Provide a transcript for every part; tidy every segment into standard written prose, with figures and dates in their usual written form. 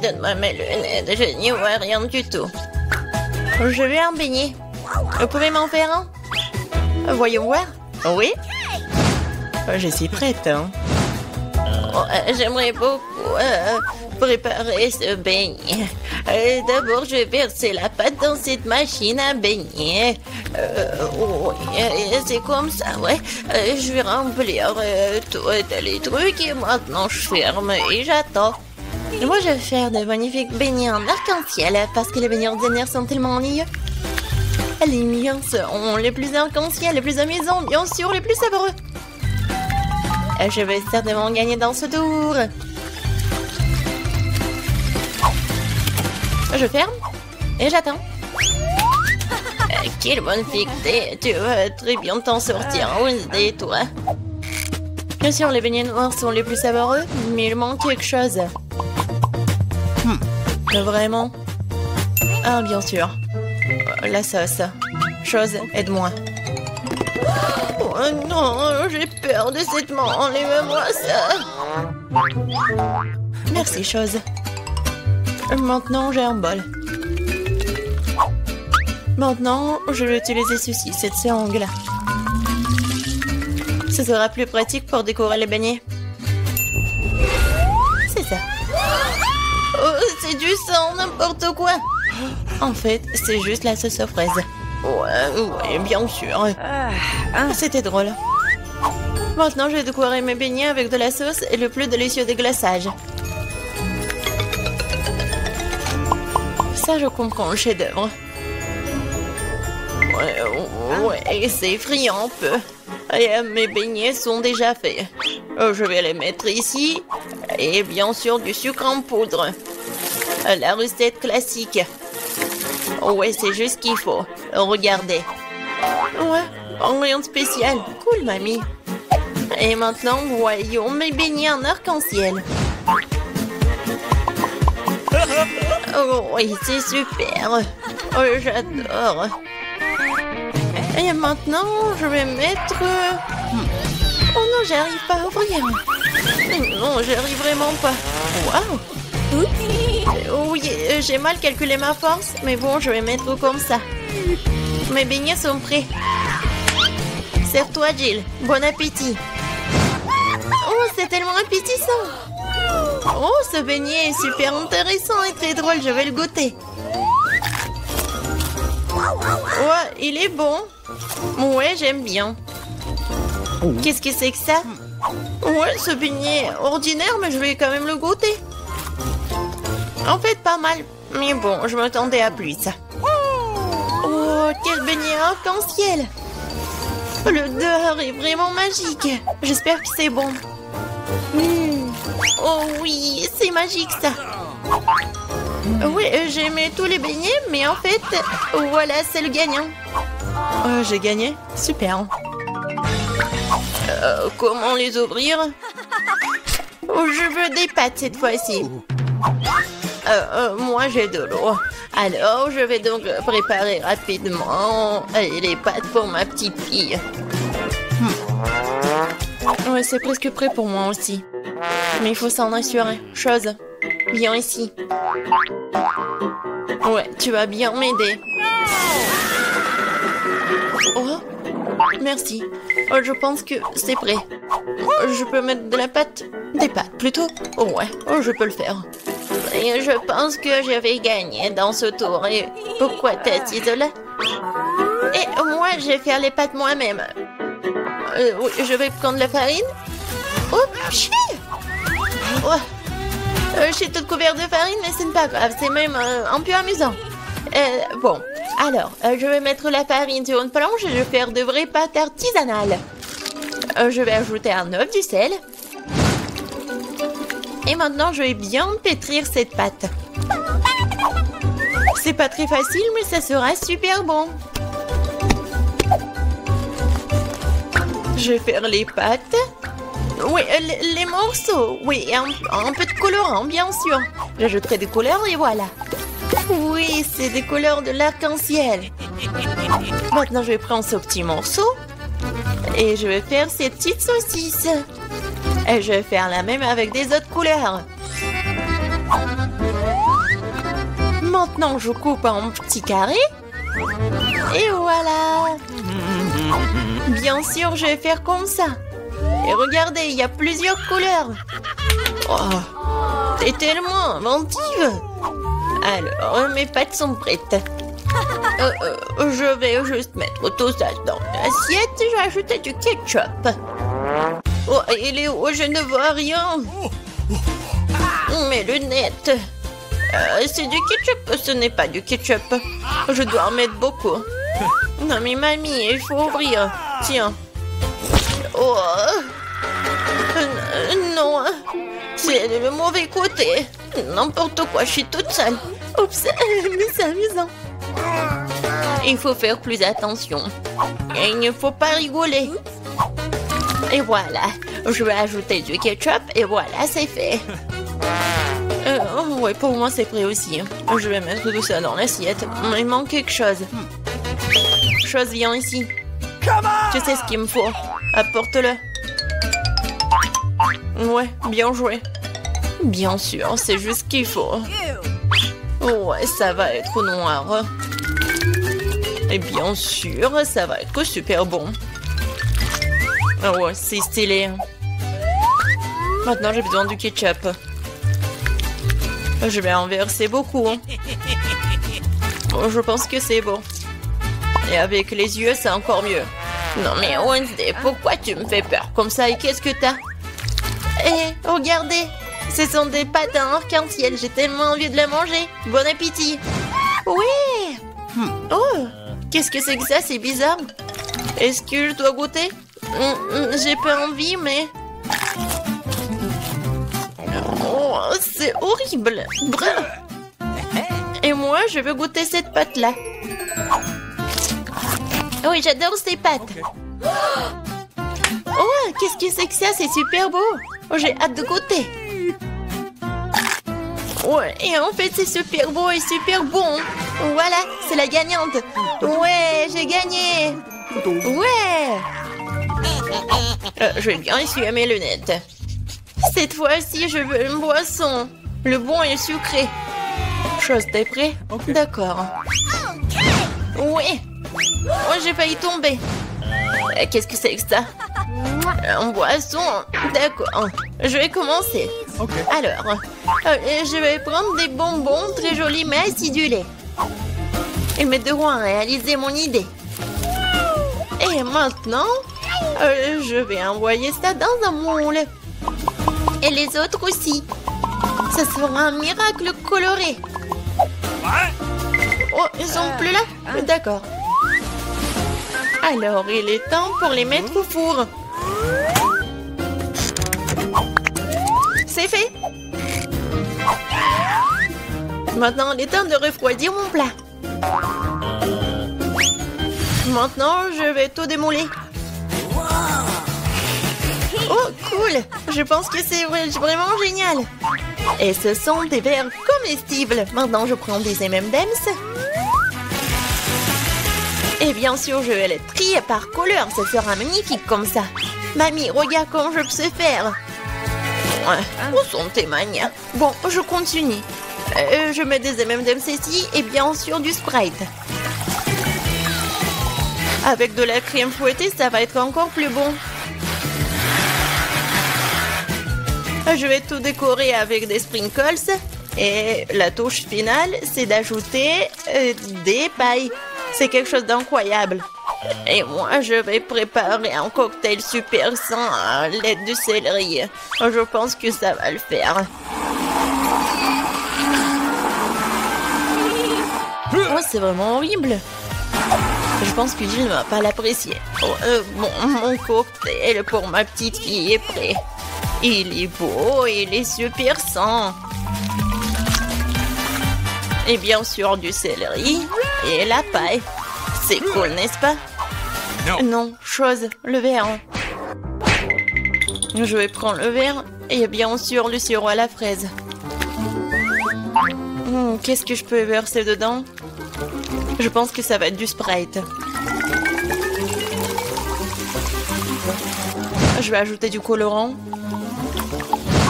donne-moi mes lunettes, je n'y vois rien du tout. Je veux un beignet. Vous pouvez m'en faire un? Voyons voir. Oui? Je suis prête. Hein. J'aimerais beaucoup préparer ce beignet. D'abord, je vais verser la pâte dans cette machine à beignet. Oui, c'est comme ça, ouais. Je vais remplir tous les trucs et maintenant je ferme et j'attends. Moi, je vais faire de magnifiques beignets en arc-en-ciel parce que les beignets ordinaires sont tellement ennuyeux. Les miens sont les plus arc-en-ciel, les plus amusants, bien sûr, les plus savoureux. Je vais certainement gagner dans ce tour. Je ferme et j'attends. Quelle bonne fille que t'es. Tu vas très bien t'en sortir, Wednesday, toi. Bien sûr, les beignets noirs sont les plus savoureux, mais il manque quelque chose. Vraiment? Ah, bien sûr. La sauce. Chose, aide-moi. Oh non, j'ai peur de cette main. Enlève-moi ça. Merci, chose. Maintenant, j'ai un bol. Maintenant, je vais utiliser ceci, cette sangle. Ce sera plus pratique pour décorer les beignets. C'est ça. Oh, c'est du sang, n'importe quoi. En fait, c'est juste la sauce aux fraises. Ouais, bien sûr. C'était drôle. Maintenant, je vais décorer mes beignets avec de la sauce et le plus délicieux déglaçage. Ça, je comprends le chef-d'œuvre. Ouais, c'est effrayant un peu. Et mes beignets sont déjà faits. Je vais les mettre ici. Et bien sûr, du sucre en poudre. La recette classique. Ouais, c'est juste ce qu'il faut. Regardez. Ouais, rien de spécial. Cool, mamie. Et maintenant, voyons mes beignets en arc-en-ciel. Oh, oui, c'est super. Oh, j'adore. Et maintenant, je vais mettre... Oh non, j'arrive pas à ouvrir. Non, j'arrive vraiment pas. Waouh. Oui, j'ai mal calculé ma force, mais bon, je vais mettre comme ça. Mes beignets sont prêts. Serre-toi, Jill. Bon appétit. Oh, c'est tellement appétissant. Oh, ce beignet est super intéressant et très drôle. Je vais le goûter. Ouais, il est bon. Ouais, j'aime bien. Qu'est-ce que c'est que ça? Ouais, ce beignet est ordinaire, mais je vais quand même le goûter. En fait, pas mal. Mais bon, je m'attendais à plus. Oh, quel beignet arc-en-ciel. L'odeur est vraiment magique. J'espère que c'est bon. Oh oui, c'est magique ça. Oui, j'ai aimé tous les beignets, mais en fait, voilà, c'est le gagnant. J'ai gagné? Super. Comment les ouvrir? Je veux des pâtes cette fois-ci. Moi, j'ai de l'eau. Alors, je vais donc préparer rapidement les pâtes pour ma petite fille. Ouais, c'est presque prêt pour moi aussi. Mais il faut s'en assurer. Chose, viens ici. Ouais, tu vas bien m'aider. Oh, merci. Je pense que c'est prêt. Je peux mettre de la pâte? Des pâtes, plutôt? Ouais, je peux le faire. Et je pense que je vais gagner dans ce tour. Et pourquoi t'es assise là? Et moi, je vais faire les pâtes moi-même. Oui, je vais prendre la farine. Oh, chier! Oh. Je suis toute couverte de farine, mais ce n'est pas grave. C'est même un peu amusant. Bon, alors, je vais mettre la farine sur une planche et je vais faire de vraies pâtes artisanales. Je vais ajouter un œuf, du sel. Et maintenant, je vais bien pétrir cette pâte. C'est pas très facile, mais ça sera super bon. Je vais faire les pâtes. Oui, les morceaux. Oui, un peu de colorant, bien sûr. J'ajouterai des couleurs et voilà. Oui, c'est des couleurs de l'arc-en-ciel. Maintenant, je vais prendre ce petit morceau. Et je vais faire ces petites saucisses. Et je vais faire la même avec des autres couleurs. Maintenant, je coupe en petits carrés. Et voilà. Bien sûr, je vais faire comme ça. Et regardez, il y a plusieurs couleurs. Oh, t'es tellement inventive. Alors, mes pâtes sont prêtes. Je vais juste mettre tout ça dans l'assiette et je vais ajouter du ketchup. Oh, il est où? Je ne vois rien. Mes lunettes. C'est du ketchup, ce n'est pas du ketchup. Je dois en mettre beaucoup. Non mais mamie, il faut ouvrir. Tiens. Oh. Non. C'est le mauvais côté. N'importe quoi, je suis toute seule. Oups, mais c'est amusant. Il faut faire plus attention. Et il ne faut pas rigoler. Et voilà. Je vais ajouter du ketchup et voilà, c'est fait. Ouais, pour moi, c'est prêt aussi. Je vais mettre tout ça dans l'assiette. Il manque quelque chose. Chose, viens ici. Tu sais ce qu'il me faut. Apporte-le. Ouais, bien joué. Bien sûr, c'est juste ce qu'il faut. Ouais, ça va être noir. Et bien sûr, ça va être super bon. Ouais, c'est stylé. Maintenant, j'ai besoin du ketchup. Je vais en verser beaucoup. Je pense que c'est bon. Et avec les yeux, c'est encore mieux. Non mais Wednesday, pourquoi tu me fais peur comme ça? Et qu'est-ce que t'as? Eh, regardez. Ce sont des pâtes à arc-en-ciel. J'ai tellement envie de les manger. Bon appétit. Oui. Oh, qu'est-ce que c'est que ça? C'est bizarre. Est-ce que je dois goûter? J'ai pas envie, mais... Oh, c'est horrible. Et moi, je veux goûter cette pâte-là. Oui, j'adore ces pâtes. Oh, qu'est-ce que c'est que ça? C'est super beau. Oh, j'ai hâte de goûter. Ouais, et en fait, c'est super beau et super bon. Voilà, c'est la gagnante. Ouais, j'ai gagné. Ouais. Je vais bien essuyer mes lunettes. Cette fois-ci, je veux une boisson. Le bon est sucré. Chose, t'es prêt? D'accord. Oui. Oh, j'ai failli tomber. Qu'est-ce que c'est que ça? Une boisson? D'accord. Je vais commencer. Alors, je vais prendre des bonbons très jolis mais acidulés. Ils m'aideront à réaliser mon idée. Et maintenant, je vais envoyer ça dans un moule. Et les autres aussi. Ça sera un miracle coloré. Oh, ils sont plus là? D'accord. Alors, il est temps pour les mettre au four. C'est fait. Maintenant, il est temps de refroidir mon plat. Maintenant, je vais tout démouler. Oh, cool! Je pense que c'est vraiment génial. Et ce sont des verres comestibles. Maintenant, je prends des M&M's. Et bien sûr, je vais les trier par couleur. Ça sera magnifique comme ça. Mamie, regarde comment je sais faire. Ouais, où sont tes manias? Bon, je continue. Je mets des M&M's ici et bien sûr du Sprite. Avec de la crème fouettée, ça va être encore plus bon. Je vais tout décorer avec des sprinkles. Et la touche finale, c'est d'ajouter des pailles. C'est quelque chose d'incroyable. Et moi, je vais préparer un cocktail super sain à l'aide du céleri. Je pense que ça va le faire. Oh, c'est vraiment horrible. Je pense que Gilles ne va pas l'apprécier. Oh, bon, mon cocktail pour ma petite fille est prêt. Il est beau, il est super sain. Et bien sûr du céleri et la paille. C'est cool, n'est-ce pas? Non, chose, le verre. Je vais prendre le verre et bien sûr le sirop à la fraise. Qu'est-ce que je peux verser dedans? Je pense que ça va être du Sprite. Je vais ajouter du colorant.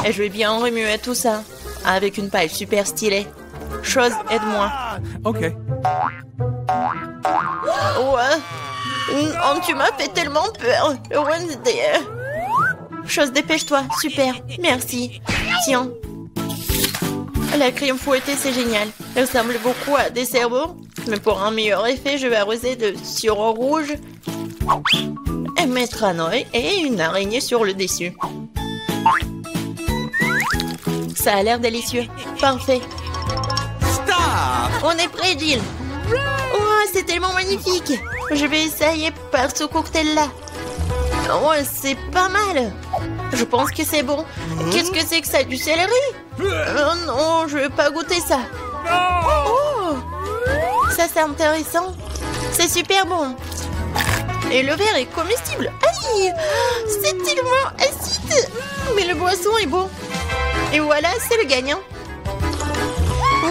Et je vais bien remuer tout ça avec une paille super stylée. Chose, aide-moi. OK. Ouais. Oh, tu m'as fait tellement peur. Wednesday. Chose, dépêche-toi. Super. Merci. Tiens. La crème fouettée, c'est génial. Elle ressemble beaucoup à des cerveaux. Mais pour un meilleur effet, je vais arroser de sirop rouge et mettre un œil et une araignée sur le dessus. Ça a l'air délicieux. Parfait. Stop! On est prêt, Jill. Oh, c'est tellement magnifique. Je vais essayer par ce cocktail-là. Oh, c'est pas mal. Je pense que c'est bon. Qu'est-ce que c'est que ça? Du céleri? Oh non, je veux pas goûter ça. Oh, ça c'est intéressant. C'est super bon. Et le verre est comestible. Aïe, c'est tellement acide. Mais le boisson est bon. Et voilà, c'est le gagnant.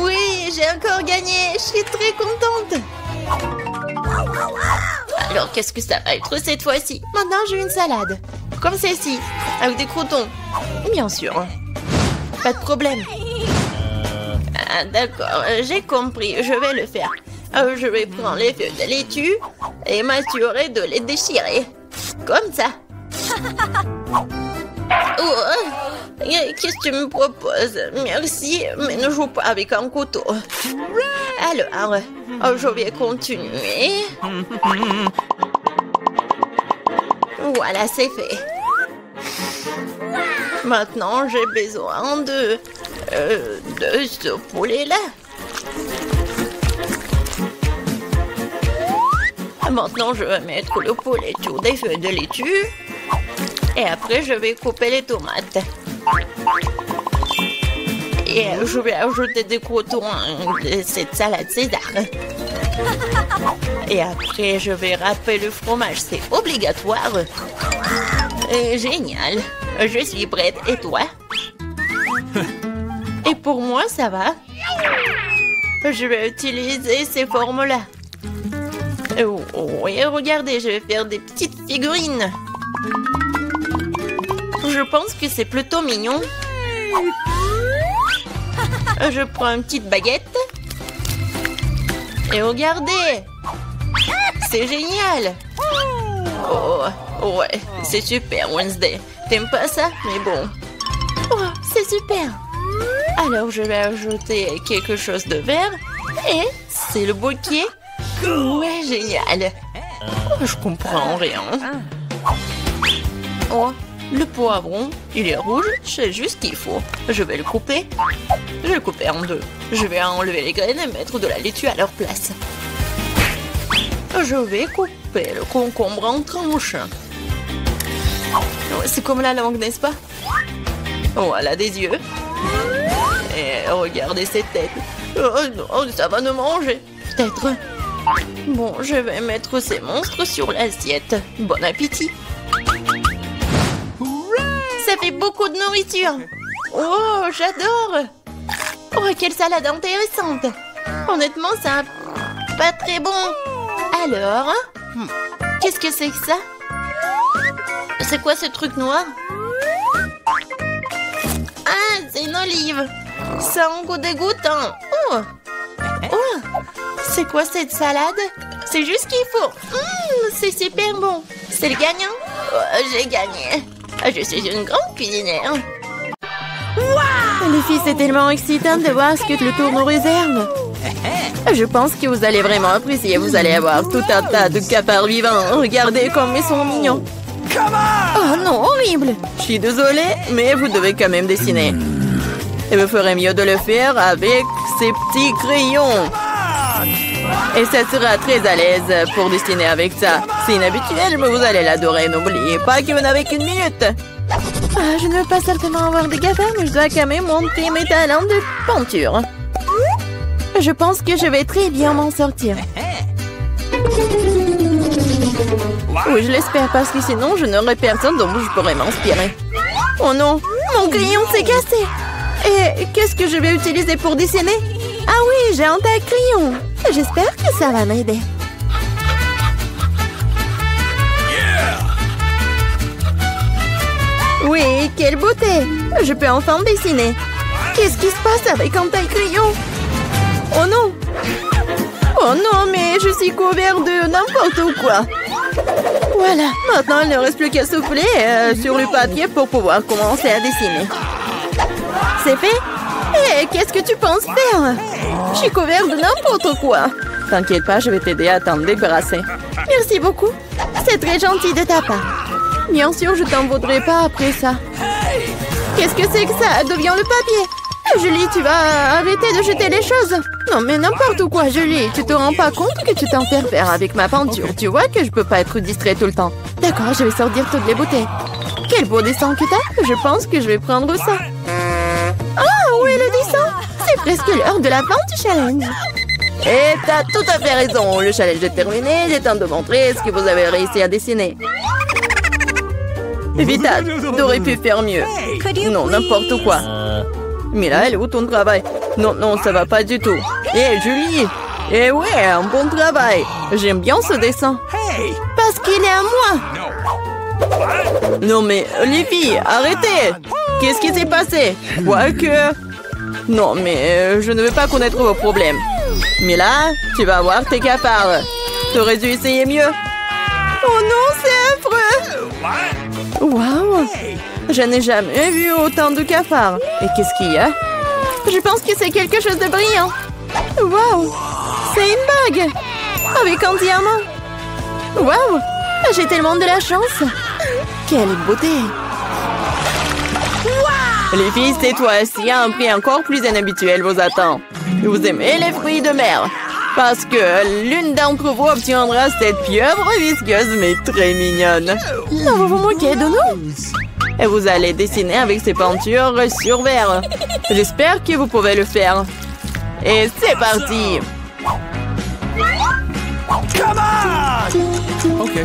Oui, j'ai encore gagné. Je suis très contente. Alors, qu'est-ce que ça va être cette fois-ci? Maintenant, j'ai une salade. Comme celle-ci, avec des croutons. Bien sûr. Pas de problème. Ah, d'accord, j'ai compris. Je vais le faire. Je vais prendre les feuilles de laitue et m'assurer de les déchirer. Comme ça. Oh, qu'est-ce que tu me proposes? Merci, mais ne joue pas avec un couteau. Alors, je vais continuer. Voilà, c'est fait. Maintenant, j'ai besoin de ce poulet-là. Maintenant, je vais mettre le poulet sur des feuilles de laitue. Et après, je vais couper les tomates. Et je vais ajouter des croutons de cette salade César. Et après, je vais râper le fromage. C'est obligatoire. Génial. Je suis prête. Et toi? Et pour moi, ça va. Je vais utiliser ces formes-là. Oui, regardez, je vais faire des petites figurines. Je pense que c'est plutôt mignon. Je prends une petite baguette. Et regardez. C'est génial. Oh, ouais, c'est super, Wednesday. T'aimes pas ça? Mais bon. Oh, c'est super. Alors, je vais ajouter quelque chose de vert. Et c'est le bouquet. Ouais, génial. Oh, je comprends rien. Oh, le poivron, il est rouge, c'est juste ce qu'il faut. Je vais le couper. Je vais le couper en deux. Je vais enlever les graines et mettre de la laitue à leur place. Je vais couper le concombre en tranches. C'est comme la langue, n'est-ce pas? Voilà des yeux. Et regardez cette tête. Oh non, ça va nous manger. Peut-être. Bon, je vais mettre ces monstres sur l'assiette. Bon appétit. Ça fait beaucoup de nourriture. Oh, j'adore. Oh, quelle salade intéressante. Honnêtement, ça pas très bon. Alors, qu'est-ce que c'est que ça? C'est quoi ce truc noir? Ah, c'est une olive. Ça a un goût dégoûtant. Oh, oh, c'est quoi cette salade? C'est juste ce qu'il faut. C'est super bon. C'est le gagnant? Oh, j'ai gagné. Je suis une grande cuisinière. Wow! Les filles, c'est tellement excitant de voir ce que le tour nous réserve. Je pense que vous allez vraiment apprécier. Vous allez avoir tout un tas de cafards vivants. Regardez comme ils sont mignons. Oh non, horrible. Je suis désolée, mais vous devez quand même dessiner. Et vous ferez mieux de le faire avec ces petits crayons. Et ça sera très à l'aise pour dessiner avec ça. C'est inhabituel, mais vous allez l'adorer. N'oubliez pas que vous n'avez qu'une minute. Ah, je ne veux pas certainement avoir des cafards, mais je dois quand même monter mes talents de peinture. Je pense que je vais très bien m'en sortir. Oui, je l'espère, parce que sinon, je n'aurai personne dont je pourrais m'inspirer. Oh non, mon crayon s'est cassé. Et qu'est-ce que je vais utiliser pour dessiner? Ah oui, j'ai un taille-crayon. J'espère que ça va m'aider. Oui, quelle beauté! Je peux enfin dessiner. Qu'est-ce qui se passe avec un taille-crayon? Oh non, mais je suis couvert de n'importe quoi. Voilà, maintenant il ne reste plus qu'à souffler sur le papier pour pouvoir commencer à dessiner. C'est fait? Hé, qu'est-ce que tu penses faire? Je suis couvert de n'importe quoi. T'inquiète pas, je vais t'aider à t'en débarrasser. Merci beaucoup. C'est très gentil de ta part. Bien sûr, je t'en voudrais pas après ça. Qu'est-ce que c'est que ça? Deviens le papier. Julie, tu vas arrêter de jeter les choses. Non, mais n'importe quoi, Julie. Tu te rends pas compte que tu t'interfères avec ma peinture. Tu vois que je peux pas être distrait tout le temps. D'accord, je vais sortir toutes les bouteilles. Quel beau dessin que t'as. Je pense que je vais prendre ça. Ah, où est le dessin? C'est presque l'heure de la fin du challenge. Et t'as tout à fait raison. Le challenge est terminé. Il est temps de montrer ce que vous avez réussi à dessiner. Vita, t'aurais pu faire mieux. Non, n'importe quoi. Mais là, elle est où ton travail? Non, non, ça va pas du tout. Hé, Julie! Eh ouais, un bon travail. J'aime bien ce dessin. Parce qu'il est à moi. Non mais, les filles, arrêtez! Qu'est-ce qui s'est passé? Quoique... Non, mais je ne veux pas connaître vos problèmes. Mais là, tu vas voir tes cafards. T'aurais dû essayer mieux. Oh non, c'est affreux! Waouh! Je n'ai jamais vu autant de cafards. Et qu'est-ce qu'il y a? Je pense que c'est quelque chose de brillant. Waouh! C'est une bague! Avec un diamant! Waouh! J'ai tellement de la chance! Quelle beauté! Les filles, c'est toi. S'il y a un prix encore plus inhabituel vous attend. Vous aimez les fruits de mer? Parce que l'une d'entre vous obtiendra cette pieuvre visqueuse mais très mignonne. Non, vous vous moquez de nous? Et vous allez dessiner avec ces peintures sur verre. J'espère que vous pouvez le faire. Et c'est parti! Okay.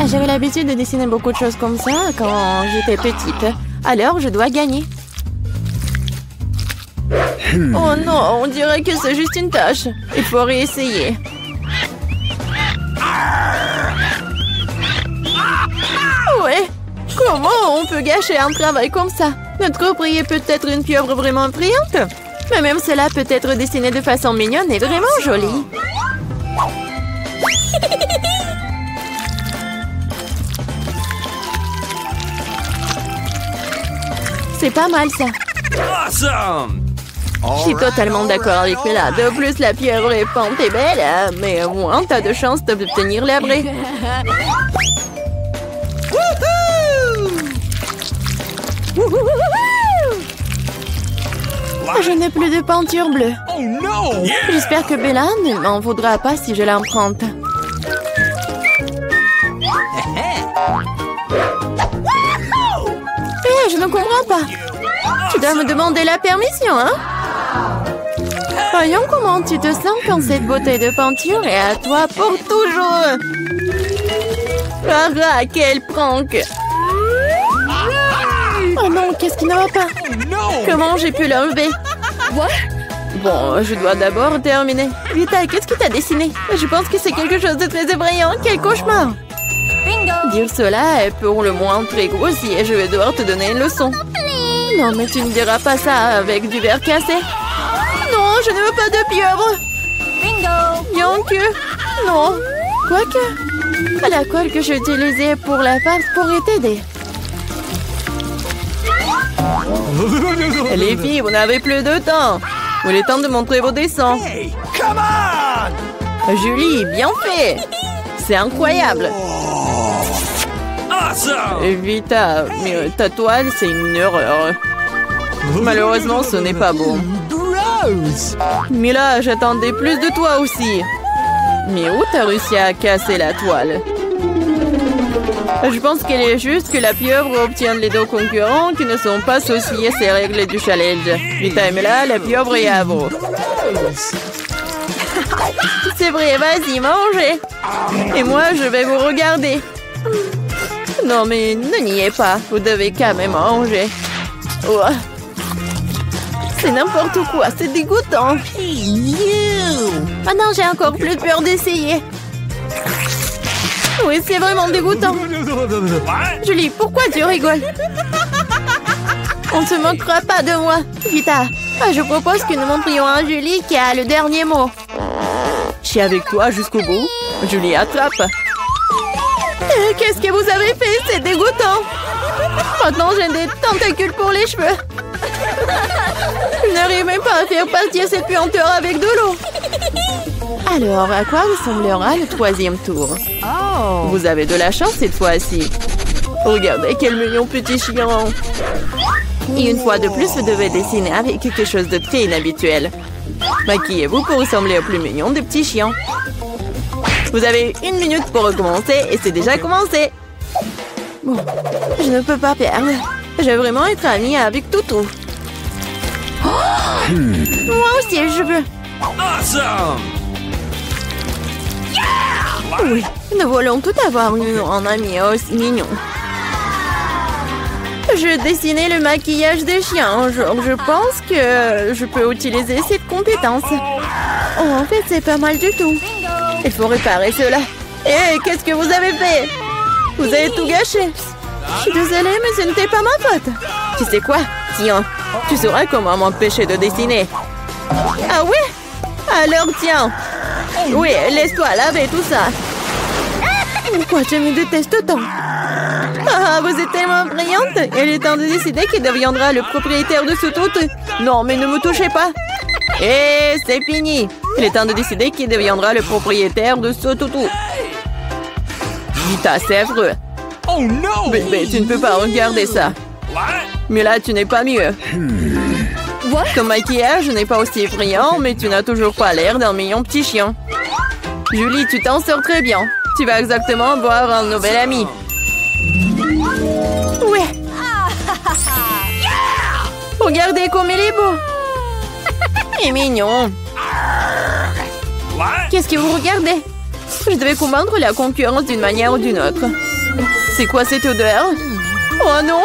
J'avais l'habitude de dessiner beaucoup de choses comme ça quand j'étais petite. Alors, je dois gagner. Oh non, on dirait que c'est juste une tâche. Il faut réessayer. Ouais. Comment on peut gâcher un travail comme ça? Notre prix est peut-être une pieuvre vraiment brillante. Mais même cela peut être dessiné de façon mignonne et vraiment jolie. C'est pas mal ça. Awesome! Je suis totalement d'accord avec Bella. De plus, la pieuvre est peinte et belle, mais au moins, t'as de chance d'obtenir l'abré. Je n'ai plus de peinture bleue. Oh no! J'espère que Bella ne m'en voudra pas si je l'emprunte. Hé, je ne comprends pas. Tu dois me demander la permission, hein? Voyons comment tu te sens quand cette beauté de peinture est à toi pour toujours. Ah, quel prank! Oh non, qu'est-ce qui ne va pas? Comment j'ai pu l'enlever? Bon, je dois d'abord terminer. Vita, qu'est-ce que t'as dessiné? Je pense que c'est quelque chose de très effrayant. Quel cauchemar! Dire cela est pour le moins très grossier et je vais devoir te donner une leçon. Non, mais tu ne diras pas ça avec du verre cassé. Non, je ne veux pas de pieuvre. Bien que... Non. Quoique... La colle que j'ai utilisée pour la farce pourrait t'aider. Les filles, vous n'avez plus de temps. Il est temps de montrer vos dessins. Hey, come on! Julie, bien fait. C'est incroyable. Awesome! Vita, mais ta toile, c'est une erreur. Malheureusement, ce n'est pas beau. Gross! Mais là, j'attendais plus de toi aussi. Mais où t'as réussi à casser la toile? Je pense qu'il est juste que la pieuvre obtienne les deux concurrents qui ne sont pas associés à ces règles du challenge. Vita et Mela, la pieuvre est à vous. C'est vrai, vas-y, mangez. Et moi, je vais vous regarder. Non, mais ne niez pas. Vous devez quand même manger. Oh. C'est n'importe quoi, c'est dégoûtant. Ah non, j'ai encore plus peur d'essayer. Oui, c'est vraiment dégoûtant. Julie, pourquoi tu rigoles? On ne se moquera pas de moi. Vita, je propose que nous montrions à Julie qui a le dernier mot. Je suis avec toi jusqu'au bout. Julie, attrape. Qu'est-ce que vous avez fait? C'est dégoûtant. Maintenant, j'ai des tentacules pour les cheveux. Je n'arrive même pas à faire partir cette puanteur avec de l'eau. Alors, à quoi ressemblera le troisième tour? Vous avez de la chance cette fois-ci. Regardez quel mignon petit chien. Et une fois de plus, vous devez dessiner avec quelque chose de très inhabituel. Maquillez-vous pour ressembler au plus mignon des petits chiens. Vous avez 1 minute pour recommencer et c'est déjà commencé. Bon, je ne peux pas perdre. Je veux vraiment être amie avec Toutou. Moi aussi, je veux. Awesome! Oui, nous voulons tout avoir eu en ami aussi mignon. Je dessinais le maquillage des chiens. Je pense que je peux utiliser cette compétence. Oh, en fait, c'est pas mal du tout. Il faut réparer cela. Hé, qu'est-ce que vous avez fait? Vous avez tout gâché. Je suis désolée, mais ce n'était pas ma faute. Tu sais quoi? Tiens, tu sauras comment m'empêcher de dessiner. Ah ouais? Alors tiens. Oui, laisse-toi laver tout ça. Pourquoi je me déteste tant? Ah, vous êtes tellement brillante. Il est temps de décider qui deviendra le propriétaire de ce toutou. Non, mais ne me touchez pas. Et c'est fini. Il est temps de décider qui deviendra le propriétaire de ce toutou. Vita, c'est affreux. Oh no! Bébé, tu ne peux pas regarder ça. What? Mais là, tu n'es pas mieux. Ton maquillage n'est pas aussi brillant, mais tu n'as toujours pas l'air d'un mignon petit chien. Julie, tu t'en sors très bien. Tu vas exactement avoir un nouvel ami. Ouais. Regardez comme il est beau. Il est mignon. What? Qu'est-ce que vous regardez? Je devais combattre la concurrence d'une manière ou d'une autre. C'est quoi cette odeur? Oh non!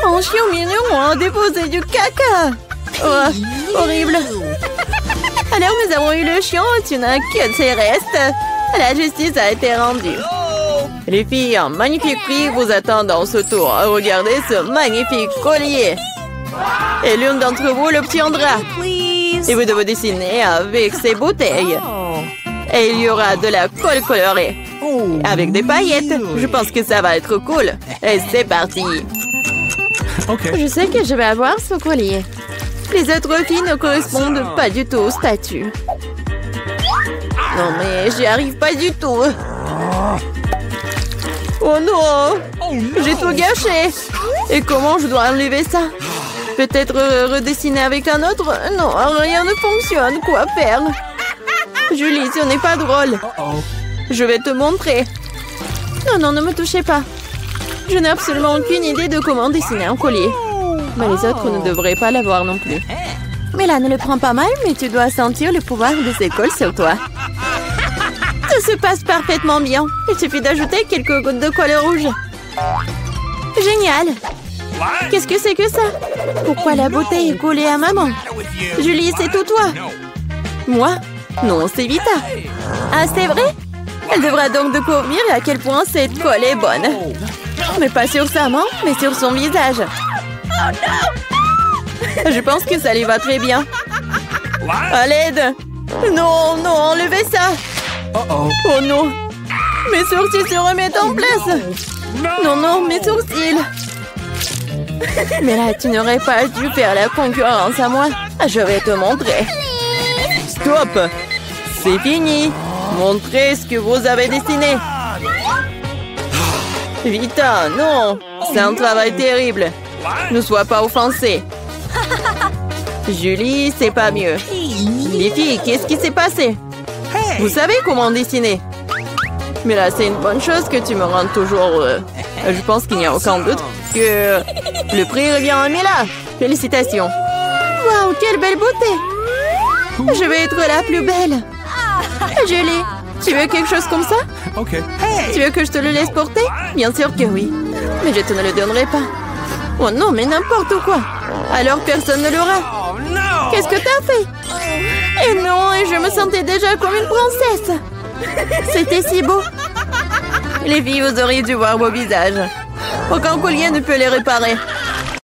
Un chien mignon a déposé du caca! Oh, horrible! Alors nous avons eu le chien, tu n'as que ses restes. La justice a été rendue. Les filles, un magnifique prix vous attend dans ce tour. Regardez ce magnifique collier. Et l'une d'entre vous l'obtiendra. Et vous devez dessiner avec ces bouteilles. Et il y aura de la colle colorée. Avec des paillettes. Je pense que ça va être cool. Et c'est parti. Okay. Je sais que je vais avoir ce collier. Les autres filles ne correspondent pas du tout au statut. Non mais j'y arrive pas du tout. Oh non! J'ai tout gâché. Et comment je dois enlever ça? Peut-être redessiner avec un autre? Non, rien ne fonctionne. Quoi faire? Julie, ce n'est pas drôle. Je vais te montrer. Non, non, ne me touchez pas. Je n'ai absolument aucune idée de comment dessiner un collier. Mais les autres ne devraient pas l'avoir non plus. Mais là, ne le prends pas mal, mais tu dois sentir le pouvoir de ces cols sur toi. Tout se passe parfaitement bien. Il suffit d'ajouter quelques gouttes de colle rouge. Génial! Qu'est-ce que c'est que ça? Pourquoi la bouteille est collée à maman? Julie, c'est tout toi. Moi? Non, c'est Vita. Ah, c'est vrai? Elle devra donc découvrir à quel point cette colle est bonne. Mais pas sur sa main, mais sur son visage. Je pense que ça lui va très bien. À l'aide! Non, non, enlevez ça! Oh non! Mes sourcils se remettent en place! Non, non, mes sourcils! Mais là, tu n'aurais pas dû faire la concurrence à moi. Je vais te montrer. Stop! C'est fini! Montrez ce que vous avez dessiné. Vita, non! C'est un travail terrible. Ne sois pas offensée. Julie, c'est pas mieux. Les filles, qu'est-ce qui s'est passé? Vous savez comment dessiner? Mais là, c'est une bonne chose que tu me rendes toujours... Je pense qu'il n'y a aucun doute que le prix revient à Mila. Félicitations. Waouh, quelle belle beauté. Je vais être la plus belle. Julie, tu veux quelque chose comme ça? Okay. Tu veux que je te le laisse porter? Bien sûr que oui. Mais je te ne le donnerai pas. Oh non, mais n'importe quoi. Alors personne ne l'aura. Oh no! Qu'est-ce que t'as fait? Et non, et je me sentais déjà comme une princesse. C'était si beau. Les filles, vous auriez dû voir vos visages. Aucun collier ne peut les réparer.